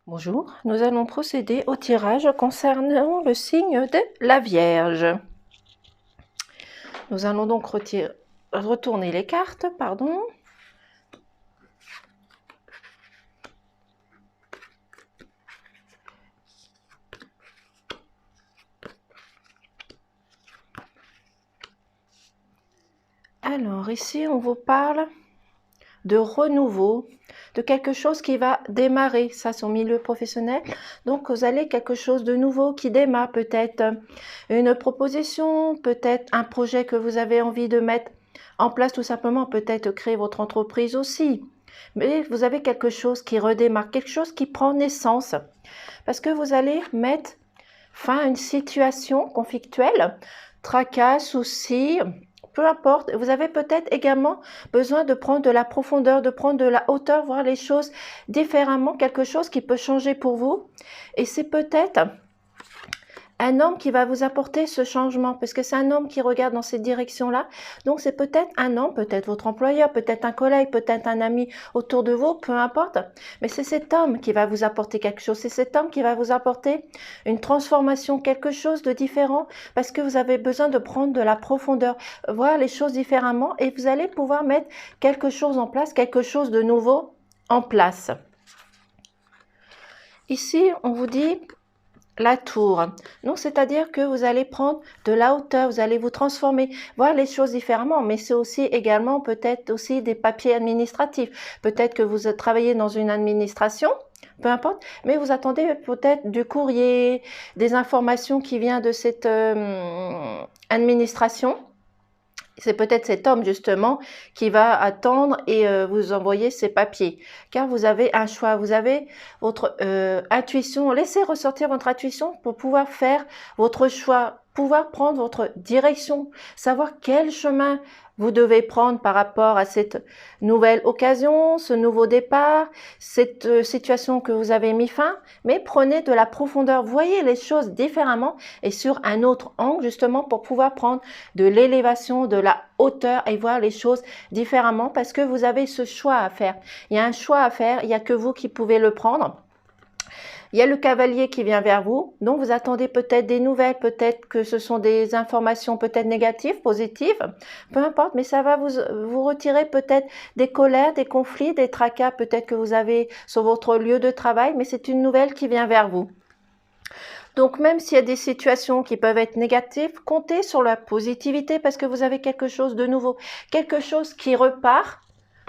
Bonjour, nous allons procéder au tirage concernant le signe de la Vierge. Nous allons donc retourner les cartes, pardon. Alors ici, on vous parle de renouveau, de quelque chose qui va démarrer, ça c'est au milieu professionnel, donc vous allez quelque chose de nouveau qui démarre, peut-être une proposition, peut-être un projet que vous avez envie de mettre en place, tout simplement, peut-être créer votre entreprise aussi, mais vous avez quelque chose qui redémarre, quelque chose qui prend naissance, parce que vous allez mettre fin à une situation conflictuelle, tracas, soucis, peu importe, vous avez peut-être également besoin de prendre de la profondeur, de prendre de la hauteur, voir les choses différemment, quelque chose qui peut changer pour vous. Et c'est peut-être un homme qui va vous apporter ce changement, parce que c'est un homme qui regarde dans cette direction-là. Donc c'est peut-être un homme, peut-être votre employeur, peut-être un collègue, peut-être un ami autour de vous, peu importe. Mais c'est cet homme qui va vous apporter quelque chose, c'est cet homme qui va vous apporter une transformation, quelque chose de différent, parce que vous avez besoin de prendre de la profondeur, voir les choses différemment, et vous allez pouvoir mettre quelque chose en place, quelque chose de nouveau en place. Ici, on vous dit la tour. Donc, c'est-à-dire que vous allez prendre de la hauteur, vous allez vous transformer, voir les choses différemment, mais c'est aussi également peut-être aussi des papiers administratifs. Peut-être que vous travaillez dans une administration, peu importe, mais vous attendez peut-être du courrier, des informations qui viennent de cette administration. C'est peut-être cet homme justement qui va attendre et vous envoyer ces papiers. Car vous avez un choix, vous avez votre intuition. Laissez ressortir votre intuition pour pouvoir faire votre choix, pouvoir prendre votre direction, savoir quel chemin vous devez prendre par rapport à cette nouvelle occasion, ce nouveau départ, cette situation que vous avez mis fin. Mais prenez de la profondeur, voyez les choses différemment et sur un autre angle justement pour pouvoir prendre de l'élévation, de la hauteur et voir les choses différemment, parce que vous avez ce choix à faire. Il y a un choix à faire, il n'y a que vous qui pouvez le prendre. Il y a le cavalier qui vient vers vous, donc vous attendez peut-être des nouvelles, peut-être que ce sont des informations peut-être négatives, positives, peu importe, mais ça va vous retirer peut-être des colères, des conflits, des tracas peut-être que vous avez sur votre lieu de travail, mais c'est une nouvelle qui vient vers vous. Donc, même s'il y a des situations qui peuvent être négatives, comptez sur la positivité parce que vous avez quelque chose de nouveau, quelque chose qui repart.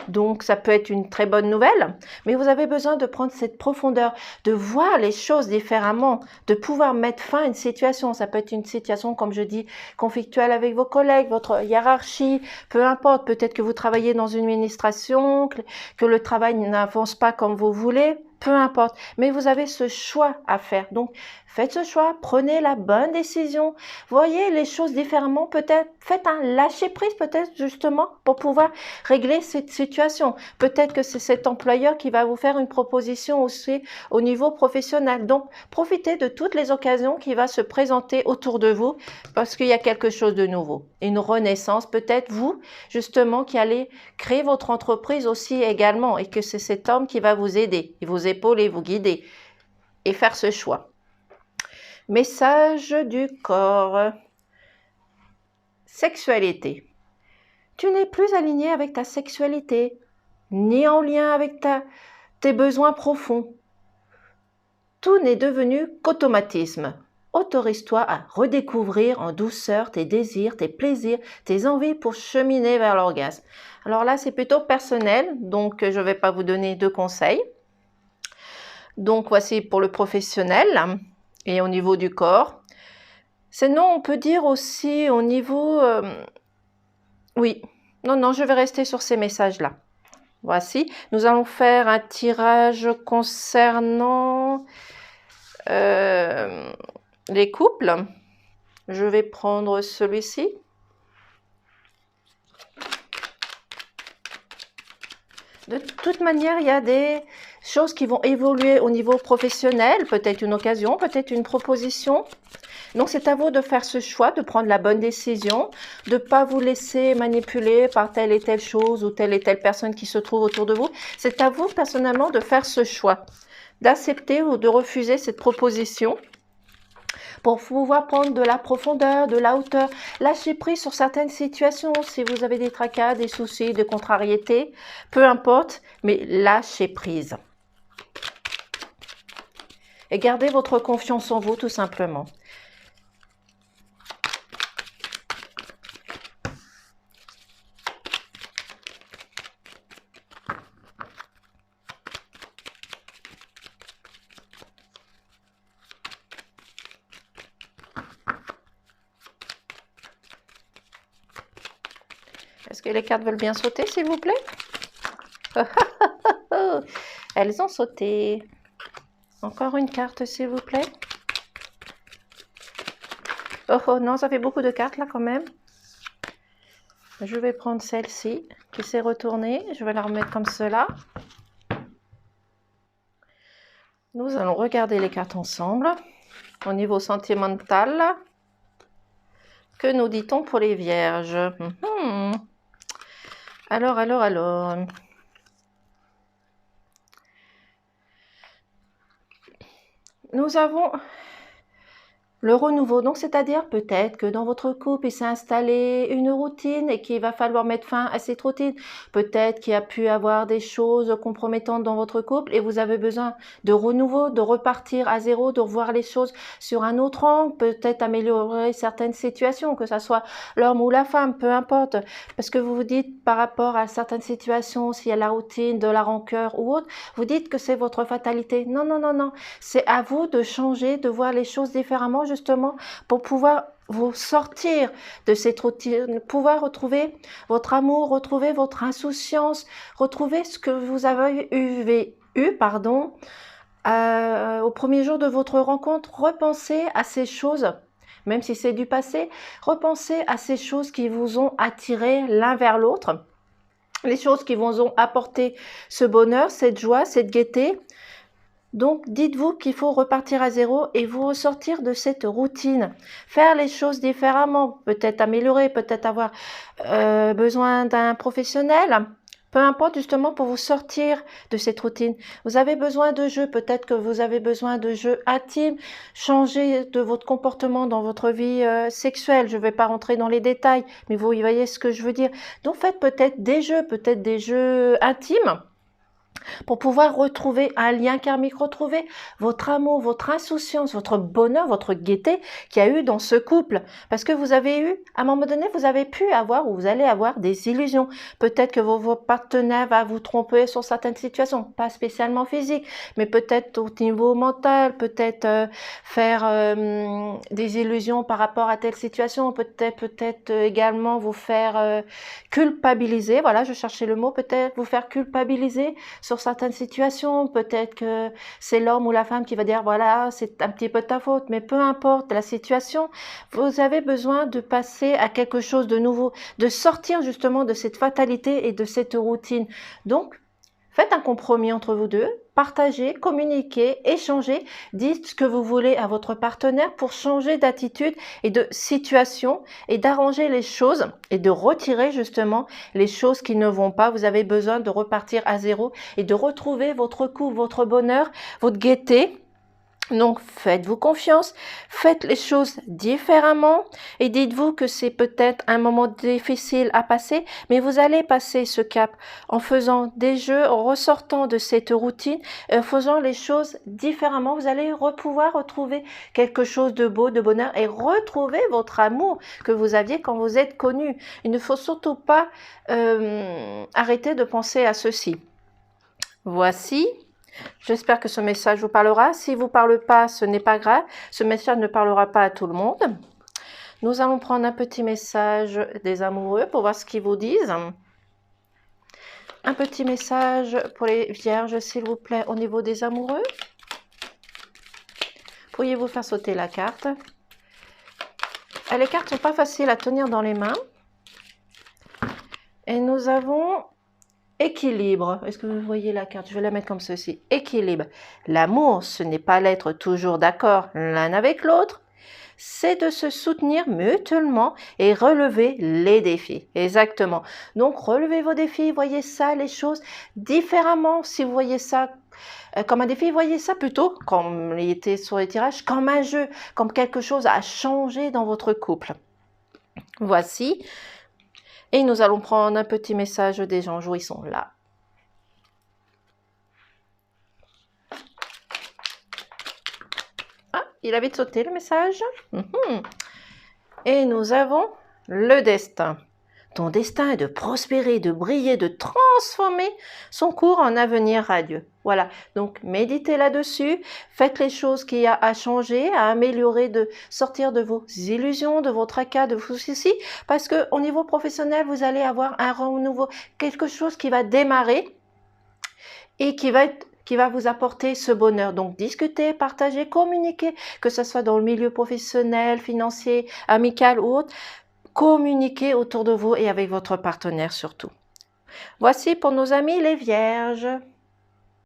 Donc, ça peut être une très bonne nouvelle, mais vous avez besoin de prendre cette profondeur, de voir les choses différemment, de pouvoir mettre fin à une situation. Ça peut être une situation, comme je dis, conflictuelle avec vos collègues, votre hiérarchie, peu importe. Peut-être que vous travaillez dans une administration, que le travail n'avance pas comme vous voulez. Peu importe, mais vous avez ce choix à faire. Donc, faites ce choix, prenez la bonne décision, voyez les choses différemment, peut-être faites un lâcher-prise, peut-être justement pour pouvoir régler cette situation. Peut-être que c'est cet employeur qui va vous faire une proposition aussi au niveau professionnel. Donc, profitez de toutes les occasions qui vont se présenter autour de vous parce qu'il y a quelque chose de nouveau. Une renaissance, peut-être vous, justement, qui allez créer votre entreprise aussi également et que c'est cet homme qui va vous aider, et vous épauler, vous guider et faire ce choix. Message du corps. Sexualité. Tu n'es plus aligné avec ta sexualité, ni en lien avec tes besoins profonds. Tout n'est devenu qu'automatisme. Autorise-toi à redécouvrir en douceur tes désirs, tes plaisirs, tes envies pour cheminer vers l'orgasme. Alors là, c'est plutôt personnel, donc je ne vais pas vous donner de conseils. Donc voici pour le professionnel et au niveau du corps. Sinon, on peut dire aussi au niveau... oui, non, je vais rester sur ces messages-là. Voici, nous allons faire un tirage concernant les couples. Je vais prendre celui-ci. De toute manière, il y a des choses qui vont évoluer au niveau professionnel, peut-être une occasion, peut-être une proposition. Donc, c'est à vous de faire ce choix, de prendre la bonne décision, de ne pas vous laisser manipuler par telle et telle chose ou telle et telle personne qui se trouve autour de vous. C'est à vous, personnellement, de faire ce choix. d'accepter ou de refuser cette proposition pour pouvoir prendre de la profondeur, de la hauteur, lâcher prise sur certaines situations. Si vous avez des tracas, des soucis, des contrariétés, peu importe, mais lâchez prise. Et gardez votre confiance en vous tout simplement. Est-ce que les cartes veulent bien sauter, s'il vous plaît? Elles ont sauté. Encore une carte, s'il vous plaît. Oh, oh non, ça fait beaucoup de cartes là quand même. Je vais prendre celle-ci qui s'est retournée. Je vais la remettre comme cela. Nous allons regarder les cartes ensemble. Au niveau sentimental, que nous dit-on pour les vierges? Alors. Nous avons le renouveau, donc c'est-à-dire peut-être que dans votre couple, il s'est installé une routine et qu'il va falloir mettre fin à cette routine. Peut-être qu'il y a pu avoir des choses compromettantes dans votre couple et vous avez besoin de renouveau, de repartir à zéro, de revoir les choses sur un autre angle, peut-être améliorer certaines situations, que ce soit l'homme ou la femme, peu importe. Parce que vous vous dites par rapport à certaines situations, s'il y a la routine, de la rancœur ou autre, vous dites que c'est votre fatalité. Non, non, non, non. C'est à vous de changer, de voir les choses différemment, justement pour pouvoir vous sortir de cette routine, pouvoir retrouver votre amour, retrouver votre insouciance, retrouver ce que vous avez eu au premier jour de votre rencontre. Repensez à ces choses, même si c'est du passé, repensez à ces choses qui vous ont attiré l'un vers l'autre, les choses qui vous ont apporté ce bonheur, cette joie, cette gaieté. Donc, dites-vous qu'il faut repartir à zéro et vous ressortir de cette routine. Faire les choses différemment, peut-être améliorer, peut-être avoir besoin d'un professionnel. Peu importe, justement, pour vous sortir de cette routine. Vous avez besoin de jeux, peut-être que vous avez besoin de jeux intimes. Changer de votre comportement dans votre vie sexuelle. Je ne vais pas rentrer dans les détails, mais vous voyez ce que je veux dire. Donc, faites peut-être des jeux intimes, pour pouvoir retrouver un lien karmique, retrouver votre amour, votre insouciance, votre bonheur, votre gaieté qu'il y a eu dans ce couple. Parce que vous avez eu, à un moment donné, vous avez pu avoir ou vous allez avoir des illusions. Peut-être que vos partenaires vont vous tromper sur certaines situations, pas spécialement physiques, mais peut-être au niveau mental, peut-être faire des illusions par rapport à telle situation, peut-être également vous faire culpabiliser, voilà, je cherchais le mot, peut-être vous faire culpabiliser sur certaines situations. Peut-être que c'est l'homme ou la femme qui va dire voilà, c'est un petit peu de ta faute, mais peu importe la situation, vous avez besoin de passer à quelque chose de nouveau, de sortir justement de cette fatalité et de cette routine. Donc, faites un compromis entre vous deux, partagez, communiquez, échangez, dites ce que vous voulez à votre partenaire pour changer d'attitude et de situation et d'arranger les choses et de retirer justement les choses qui ne vont pas. Vous avez besoin de repartir à zéro et de retrouver votre couple, votre bonheur, votre gaieté. Donc, faites-vous confiance, faites les choses différemment et dites-vous que c'est peut-être un moment difficile à passer, mais vous allez passer ce cap en faisant des jeux, en ressortant de cette routine, en faisant les choses différemment. Vous allez pouvoir retrouver quelque chose de beau, de bonheur et retrouver votre amour que vous aviez quand vous êtes connu. Il ne faut surtout pas arrêter de penser à ceci. Voici. J'espère que ce message vous parlera. S'il ne vous parle pas, ce n'est pas grave. Ce message ne parlera pas à tout le monde. Nous allons prendre un petit message des amoureux pour voir ce qu'ils vous disent. Un petit message pour les vierges, s'il vous plaît, au niveau des amoureux. Pourriez-vous faire sauter la carte? Les cartes ne sont pas faciles à tenir dans les mains. Et nous avons... équilibre. Est-ce que vous voyez la carte? Je vais la mettre comme ceci. Équilibre. L'amour, ce n'est pas l'être toujours d'accord l'un avec l'autre, c'est de se soutenir mutuellement et relever les défis. Exactement. Donc, relevez vos défis, voyez ça, les choses différemment. Si vous voyez ça comme un défi, voyez ça plutôt, comme il était sur les tirages, comme un jeu, comme quelque chose à changer dans votre couple. Voici. Et nous allons prendre un petit message des anges où ils sont là. Ah, il a vite sauté le message. Et nous avons le destin. Ton destin est de prospérer, de briller, de transformer son cours en avenir radieux. Voilà, donc méditez là-dessus, faites les choses qu'il y a à changer, à améliorer, de sortir de vos illusions, de vos tracas, de vos soucis, parce qu'au niveau professionnel, vous allez avoir un renouveau, quelque chose qui va démarrer et qui va vous apporter ce bonheur. Donc, discutez, partagez, communiquez, que ce soit dans le milieu professionnel, financier, amical ou autre. Communiquez autour de vous et avec votre partenaire surtout. Voici pour nos amis les vierges.